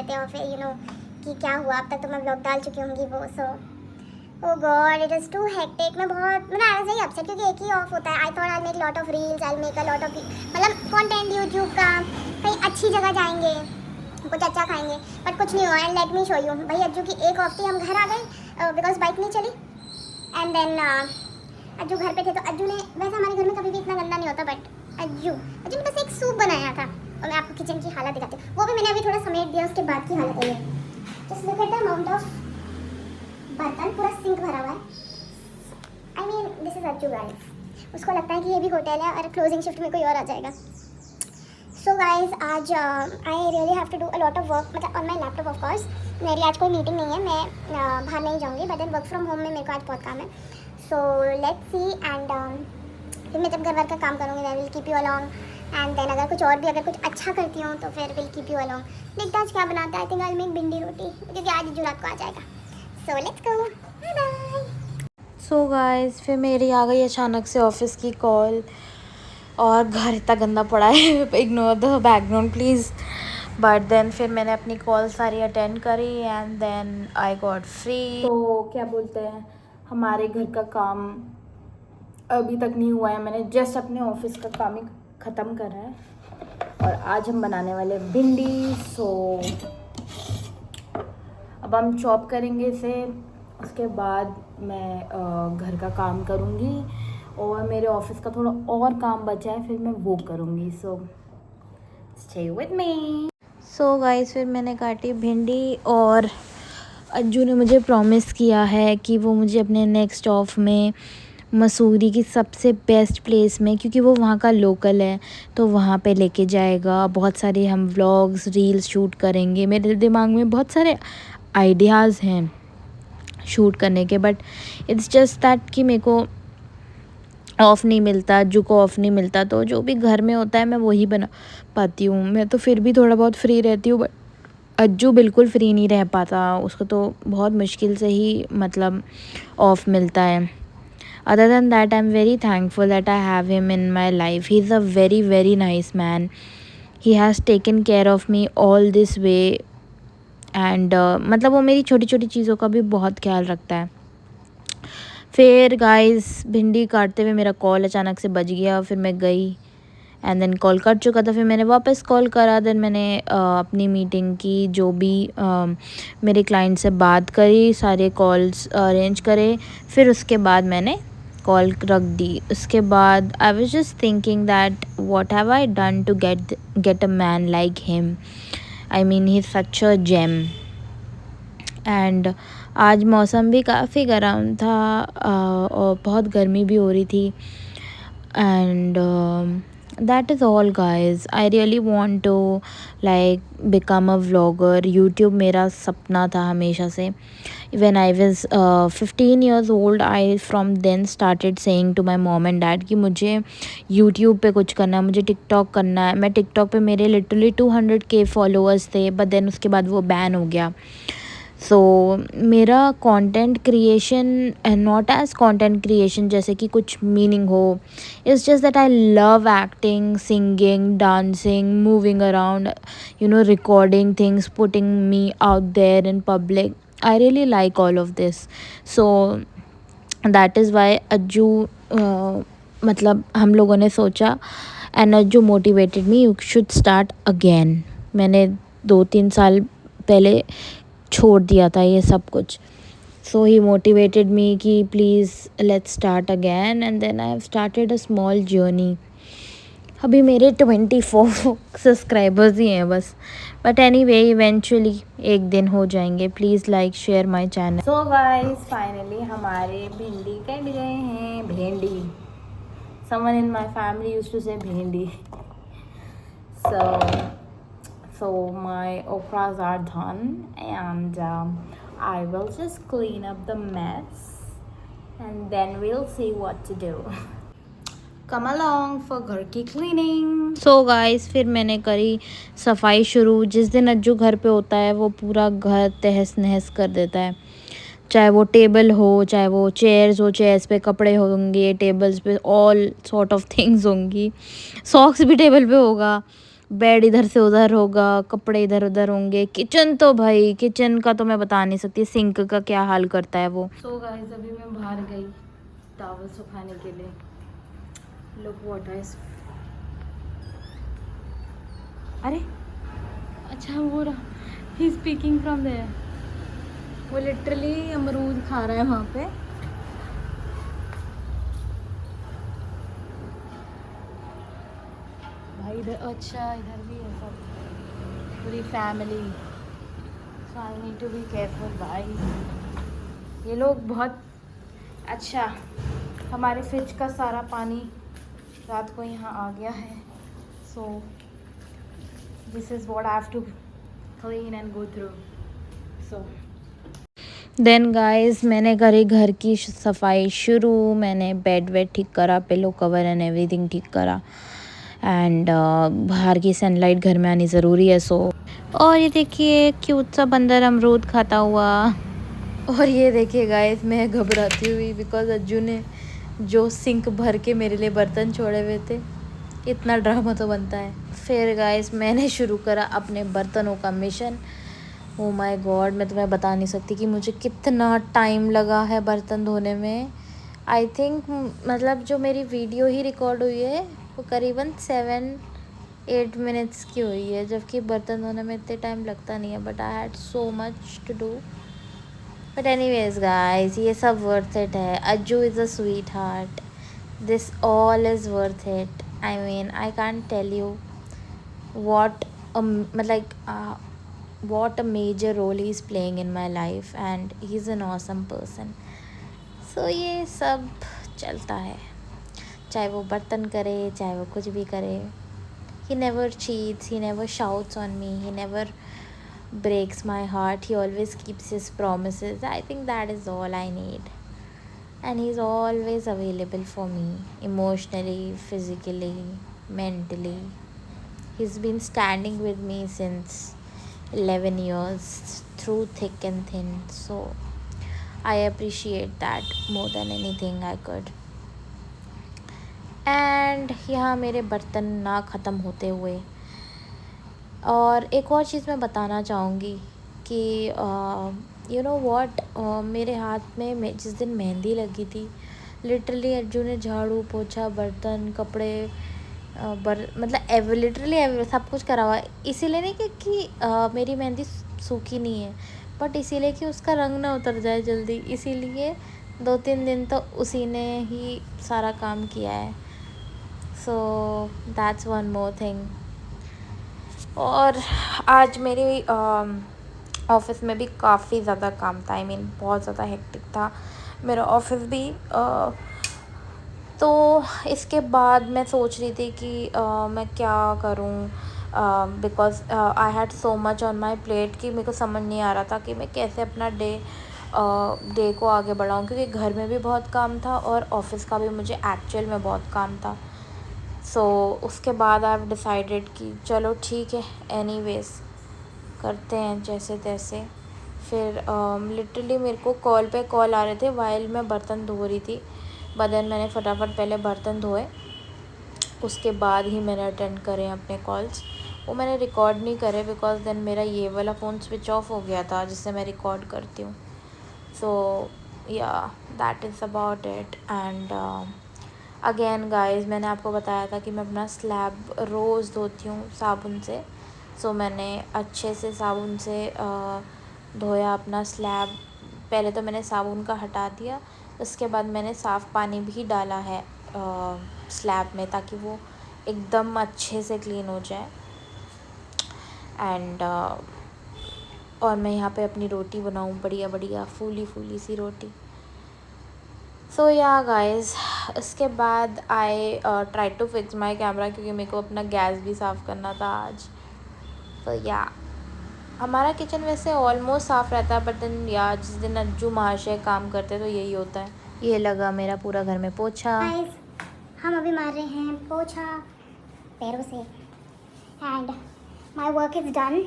रहे थे और फिर कि क्या हुआ, अब तक तो मैं व्लॉग डाल चुकी होंगी वो। So oh God, it is too hectic. मैं बहुत मतलब आई वाज वेरी अपसेट क्योंकि एक ही ऑफ होता है। I thought I make lot of reels, I make a lot of मतलब कंटेंट यूट्यूब का, कहीं अच्छी जगह जाएंगे, कुछ अच्छा खाएंगे, बट कुछ नहीं हुआ। And let me show you, भाई अज्जू की एक ऑफ थी, हम घर आ गए बिकॉज बाइक नहीं चली। एंड देन अज्जू घर पे थे तो अज्जू ने, वैसे हमारे घर में कभी भी इतना गंदा नहीं होता, बट अज्जू ने बस एक सूप बनाया था और मैं आपको किचन की हालत दिखाती हूँ। वो भी मैंने अभी थोड़ा समेट दिया, उसके बाद की हालत है ये। Just look at the amount of बर्तन, पूरा सिंक भरा हुआ है। I mean this is Ajju guys. उसको लगता है कि ये भी होटल है और क्लोजिंग शिफ्ट में कोई और आ जाएगा। सो गाइज आज I really have to do a lot of work, मतलब on my laptop of course. मेरी आज कोई मीटिंग नहीं है, मैं बाहर नहीं जाऊँगी, but then work from home में मेरे को आज बहुत काम है। So let's see. एंड फिर मैं जब घर का काम करूँगी then will keep you along. And then अगर कुछ और भी अगर कुछ अच्छा करती हूँ तो फिर विल कीप यू अलॉन्ग। देखते हैं आज क्या बनाता है। आई थिंक आई मेक भिंडी रोटी क्योंकि आज जो रात को आ जाएगा। So let's go, bye bye. So guys फिर मेरी आ गई अचानक से ऑफिस की कॉल और घर इतना गंदा पड़ा है, ignore the background please. But then फिर मैंने अपनी कॉल सारी अटेंड करी and then I got free. तो क्या बोलते हैं, हमारे घर का काम अभी तक नहीं हुआ है, मैंने जस्ट अपने ऑफिस का काम ही ख़त्म करा है और आज हम बनाने वाले भिंडी। सो अब हम चॉप करेंगे इसे, उसके बाद मैं घर का काम करूँगी और मेरे ऑफिस का थोड़ा और काम बचा है, फिर मैं वो करूँगी। So stay with me. So guys फिर मैंने काटी भिंडी और अज्जू ने मुझे प्रॉमिस किया है कि वो मुझे अपने नेक्स्ट ऑफ में मसूरी की सबसे बेस्ट प्लेस में, क्योंकि वो वहाँ का लोकल है, तो वहाँ पे लेके जाएगा। बहुत सारे हम व्लॉग्स रील्स शूट करेंगे। मेरे दिमाग में बहुत सारे आइडियाज़ हैं शूट करने के, बट इट्स जस्ट दैट कि मेरे को ऑफ़ नहीं मिलता, अज्जू को ऑफ़ नहीं मिलता, तो जो भी घर में होता है मैं वही बना पाती हूँ। मैं तो फिर भी थोड़ा बहुत फ्री रहती हूँ, बट अज्जू बिल्कुल फ्री नहीं रह पाता, उसको तो बहुत मुश्किल से ही मतलब ऑफ़ मिलता है। Other than that I am very thankful that I have him in my life. He is a very very nice man. He has taken care of me all this way and मतलब वो मेरी छोटी छोटी चीज़ों का भी बहुत ख्याल रखता है। फिर गाइस भिंडी काटते हुए मेरा कॉल अचानक से बज गया, फिर मैं गई एंड देन कॉल कट चुका था, फिर मैंने वापस कॉल करा। देन मैंने अपनी मीटिंग की, जो भी मेरे क्लाइंट से बात करी, सारे कॉल्स अरेंज करे, फिर उसके बाद मैंने कॉल रख दी। उसके बाद I was just thinking that what have I done to get a man like him. I mean he is such a gem. And आज मौसम भी काफ़ी गर्म था और बहुत गर्मी भी हो रही थी। And that is all guys. I really want to like become a vlogger. YouTube मेरा सपना था हमेशा से। When I was 15 years old, I from then started saying to my mom and dad कि मुझे यूट्यूब पे कुछ करना है, मुझे टिकटॉक करना है। मैं टिकटॉक पे मेरे लिटरली 200K फॉलोअर्स थे, बट देन उसके बाद वो बैन हो गया। सो मेरा content creation not as content creation जैसे कि कुछ मीनिंग हो, it's just that I love acting, singing, dancing, moving around, recording things, putting me out there in public. I really like all of this. So that is why Ajju मतलब हम लोगों ने सोचा and Ajju motivated me you should start again. मैंने 2-3 साल पहले छोड़ दिया था ये सब कुछ. सो ही मोटिवेटेड मी कि please let's start again and then I have started a small journey. अभी मेरे 24 सब्सक्राइबर्स ही हैं बस, बट एनीवे इवेंचुअली एक दिन हो जाएंगे. Please like share my channel. So guys finally हमारे भिंडी कट गए हैं. भेंडी, someone in my family used to say bhendi. So my okras are done and I will just clean up the mess and then we'll see what to do. Come along for घर की cleaning. सो guys फिर मैंने करी सफाई शुरू. जिस दिन अज्जू घर पे होता है वो पूरा घर तहस नहस कर देता है, चाहे वो टेबल हो, चाहे वो चेयर्स हो, चेयर्स पे कपड़े होंगे, टेबल्स पे ऑल सॉर्ट ऑफ थिंग्स होंगी, सॉक्स भी टेबल पे होगा. बेड इधर से उधर होगा, कपड़े इधर उधर होंगे। किचन तो भाई, किचन का तो मैं बता नहीं सकती, सिंक का क्या हाल करता है वो। सो गाइस अभी मैं बाहर गई टॉवल सुखाने के लिए। लुक व्हाट आई, अरे अच्छा वो रहा, ही स्पीकिंग फ्रॉम देयर। वो लिटरली अमरूद खा रहा है वहाँ पे। भाई इधर, अच्छा इधर भी है सब, पूरी family. So I need to be careful भाई। ये लोग बहुत अच्छा, हमारे फ्रिज का सारा पानी रात को यहाँ आ गया है। So this is what I have to clean and go through. So then guys मैंने करी घर की सफाई शुरू। मैंने बेड वेड ठीक करा, पिलो कवर एंड एवरीथिंग ठीक करा। एंड बाहर की सनलाइट घर में आनी ज़रूरी है। सो और ये देखिए क्यूट सा बंदर अमरूद खाता हुआ। और ये देखिए गाइस मैं घबराती हुई बिकॉज अज्जू ने जो सिंक भर के मेरे लिए बर्तन छोड़े हुए थे। इतना ड्रामा तो बनता है। फिर गाइस मैंने शुरू करा अपने बर्तनों का मिशन। ओ माय गॉड, मैं तुम्हें बता नहीं सकती कि मुझे कितना टाइम लगा है बर्तन धोने में। आई थिंक मतलब जो मेरी वीडियो ही रिकॉर्ड हुई है वो करीबन 7-8 मिनट्स की हुई है, जबकि बर्तन धोने में इतने टाइम लगता नहीं है। But I had so much to do. But anyways guys ये सब वर्थ इट है। Ajju is a sweetheart, this all is worth it. I mean I can't tell you what what a major role he's playing in my life, and he's an awesome person. So ये सब चलता है, चाहे वो बर्तन करे चाहे वो कुछ भी करे। he never cheats, he never shouts on me, he never breaks my heart, he always keeps his promises. I think that is all I need, and he's always available for me emotionally, physically, mentally. He's been standing with me since 11 years through thick and thin. So I appreciate that more than anything I could. And यहाँ मेरे बर्तन ना ख़त्म होते हुए और एक और चीज़ मैं बताना चाहूँगी कि यू नो व्हाट, मेरे हाथ में जिस दिन मेहंदी लगी थी लिटरली अज्जू ने झाड़ू पोछा बर्तन कपड़े मतलब लिटरली सब कुछ करा हुआ है। इसीलिए नहीं कि मेरी मेहंदी सूखी नहीं है, बट इसीलिए कि उसका रंग ना उतर जाए जल्दी, इसीलिए 2-3 दिन तो उसी ने ही सारा काम किया है। So that's one more thing. और आज मेरी ऑफिस में भी काफ़ी ज़्यादा काम था। आई मीन बहुत ज़्यादा हेक्टिक था मेरा ऑफिस भी। तो इसके बाद मैं सोच रही थी कि मैं क्या करूं, because I had so much on my plate कि मेरे को समझ नहीं आ रहा था कि मैं कैसे अपना डे को आगे बढ़ाऊं, क्योंकि घर में भी बहुत काम था और ऑफिस का भी मुझे एक्चुअल में बहुत काम था। सो उसके बाद आई हैव डिसाइडेड कि चलो ठीक है एनीवेज करते हैं जैसे तैसे। फिर लिटरली मेरे को कॉल पे कॉल आ रहे थे वाइल मैं बर्तन धो रही थी। बदन मैंने फटाफट पहले बर्तन धोए, उसके बाद ही मैंने अटेंड करे अपने कॉल्स। वो मैंने रिकॉर्ड नहीं करे बिकॉज देन मेरा ये वाला फ़ोन स्विच ऑफ हो गया था जिससे मैं रिकॉर्ड करती हूँ। सो या that is about it. And again guys मैंने आपको बताया था कि मैं अपना स्लैब रोज़ धोती हूँ साबुन से। सो मैंने अच्छे से साबुन से धोया अपना स्लैब। पहले तो मैंने साबुन का हटा दिया, उसके बाद मैंने साफ़ पानी भी डाला है स्लैब में ताकि वो एकदम अच्छे से क्लीन हो जाए। एंड और मैं यहाँ पे अपनी रोटी बनाऊँ बढ़िया बढ़िया फूली फूली सी रोटी। सो या गाइस उसके बाद I try to fix my camera क्योंकि मेरे को अपना गैस भी साफ़ करना था आज। तो या हमारा किचन वैसे ऑलमोस्ट साफ़ रहता है, बट देन या जिस दिन अज्जू महाशय काम करते तो यही होता है। ये लगा मेरा पूरा घर में पोछा। हम अभी मार रहे हैं पोछा पैरों से and my work is done.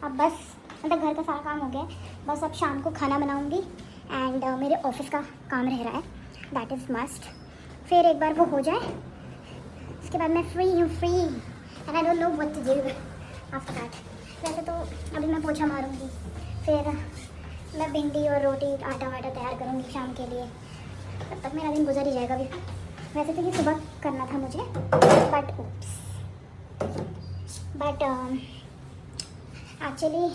अब बस मतलब घर का सारा काम हो गया, बस अब शाम को खाना बनाऊंगी एंड मेरे ऑफिस का काम रह रहा है, दैट इज़ मस्ट। फिर एक बार वो हो जाए उसके बाद मैं फ्री हूँ, free and I don't know what to do after that. वैसे तो अभी मैं पोछा मारूंगी, फिर मैं भिंडी और रोटी आटा वाटा तैयार करूंगी शाम के लिए, तब तक मेरा दिन गुजर ही जाएगा अभी। वैसे तो ये सुबह करना था मुझे, बट एक्चुअली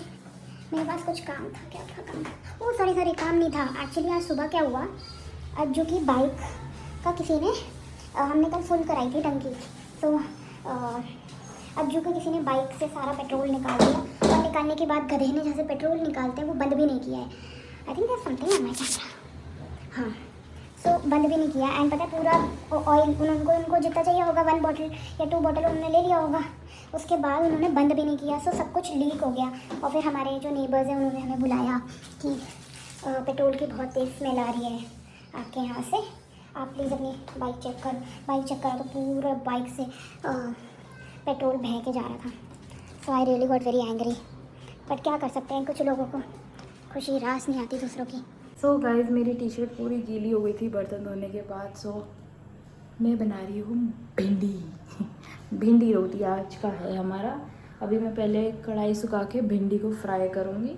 मेरे पास कुछ काम था। क्या था काम? ओ सॉरी काम नहीं था एक्चुअली। आज सुबह क्या हुआ, अज्जू की बाइक का किसी ने हमने कल फुल कराई थी टंकी, तो अज्जू का किसी ने बाइक से सारा पेट्रोल निकाल दिया, और निकालने के बाद गधे ने जैसे पेट्रोल निकालते हैं वो बंद भी नहीं किया है। I think that's something on my camera. हाँ, सो बंद भी नहीं किया, एंड पता है पूरा ऑयल उनको जितना चाहिए होगा 1 बॉटल या 2 बॉटल उन्होंने ले लिया होगा, उसके बाद उन्होंने बंद भी नहीं किया। सो सब कुछ लीक हो गया, और फिर हमारे जो नेबर्स हैं उन्होंने हमें बुलाया कि पेट्रोल की बहुत तेज़ स्मेल आ रही है आपके यहाँ से, आप प्लीज़ अपनी बाइक चेक करो। तो पूरा बाइक से पेट्रोल बह के जा रहा था। So I really got very angry, but क्या कर सकते हैं, कुछ लोगों को खुशी रास नहीं आती दूसरों की। सो गाइस, मेरी टी शर्ट पूरी गीली हो गई थी बर्तन धोने के बाद, सो मैं बना रही हूँ भिंडी रोटी आज का है हमारा। अभी मैं पहले कढ़ाई सुखा के भिंडी को फ्राई करूँगी।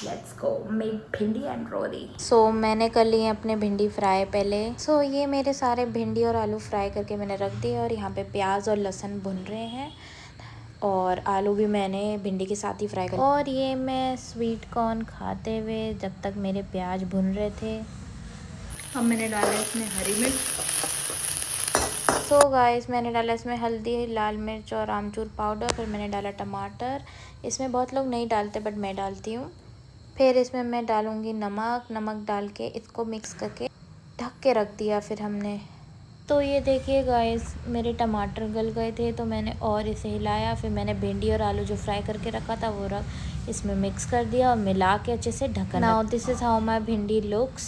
लेट्स गो मेक भिंडी एंड रोटी। सो मैंने कर लिए अपने भिंडी फ्राई पहले। सो ये मेरे सारे भिंडी और आलू फ्राई करके मैंने रख दिए, और यहाँ पे प्याज और लहसुन भुन रहे हैं, और आलू भी मैंने भिंडी के साथ ही फ्राई कर। और ये मैं स्वीट कॉर्न खाते हुए जब तक मेरे प्याज भुन रहे थे। अब मैंने डाला इसमें हरी मिर्च। सो गाइस, मैंने डाला इसमें हल्दी, लाल मिर्च और आमचूर पाउडर। फिर मैंने डाला टमाटर। इसमें बहुत लोग नहीं डालते बट मैं डालती हूँ। फिर इसमें मैं डालूँगी नमक डाल के इसको मिक्स करके ढक के रख दिया फिर हमने। तो ये देखिए गाइस, मेरे टमाटर गल गए थे तो मैंने और इसे हिलाया। फिर मैंने भिंडी और आलू जो फ्राई करके रखा था वो रख इसमें मिक्स कर दिया और मिला के अच्छे से ढका। Now this is how my भिंडी लुक्स।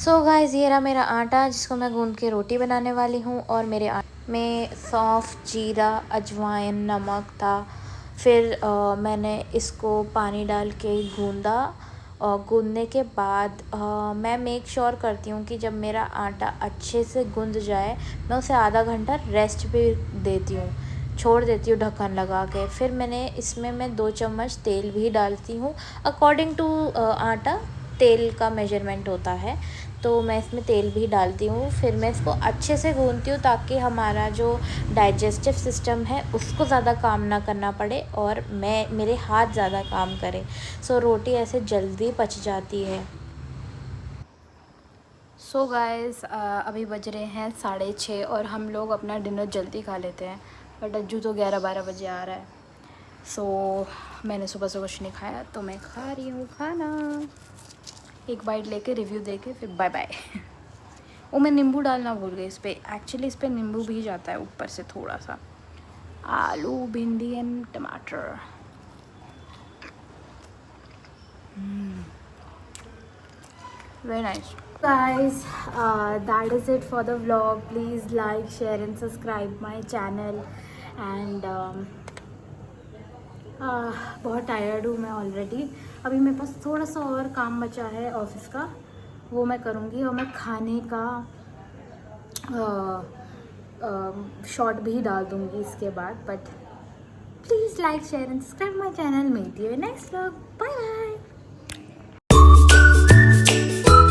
सो गाइस, ये रहा मेरा आटा जिसको मैं गूंद के रोटी बनाने वाली हूँ। और मेरे आटे में सौंफ, जीरा, अजवाइन, नमक था। फिर मैंने इसको पानी डाल के गूंदा, और गूंदने के बाद मैं मेक श्योर करती हूँ कि जब मेरा आटा अच्छे से गूंद जाए मैं उसे आधा घंटा रेस्ट भी देती हूँ, छोड़ देती हूँ ढक्कन लगा के। फिर इसमें मैं 2 चम्मच तेल भी डालती हूँ। अकॉर्डिंग टू आटा तेल का मेजरमेंट होता है, तो मैं इसमें तेल भी डालती हूँ। फिर मैं इसको अच्छे से गूंथती हूँ ताकि हमारा जो डाइजेस्टिव सिस्टम है उसको ज़्यादा काम ना करना पड़े और मेरे हाथ ज़्यादा काम करे। सो रोटी ऐसे जल्दी पच जाती है। सो गाइस, अभी बज रहे हैं 6:30 और हम लोग अपना डिनर जल्दी खा लेते हैं, बट अज्जू तो 11-12 बजे आ रहा है। सो मैंने सुबह से कुछ नहीं खाया तो मैं खा रही हूँ खाना। एक बाइट लेके रिव्यू देके फिर बाय बाय। वो मैं नींबू डालना भूल गई इस पर। एक्चुअली इस पर नींबू भी जाता है ऊपर से थोड़ा सा। आलू, भिंडी एंड टमाटर। Very nice guys, that is it for the vlog. Please like, share and subscribe my channel. And बहुत टायर्ड हूँ मैं ऑलरेडी। अभी मेरे पास थोड़ा सा और काम बचा है ऑफिस का, वो मैं करूँगी। और मैं खाने का शॉर्ट भी डाल दूँगी इसके बाद। But please like, share and subscribe my channel. मिलती है नेक्स्ट व्लॉग। Bye bye.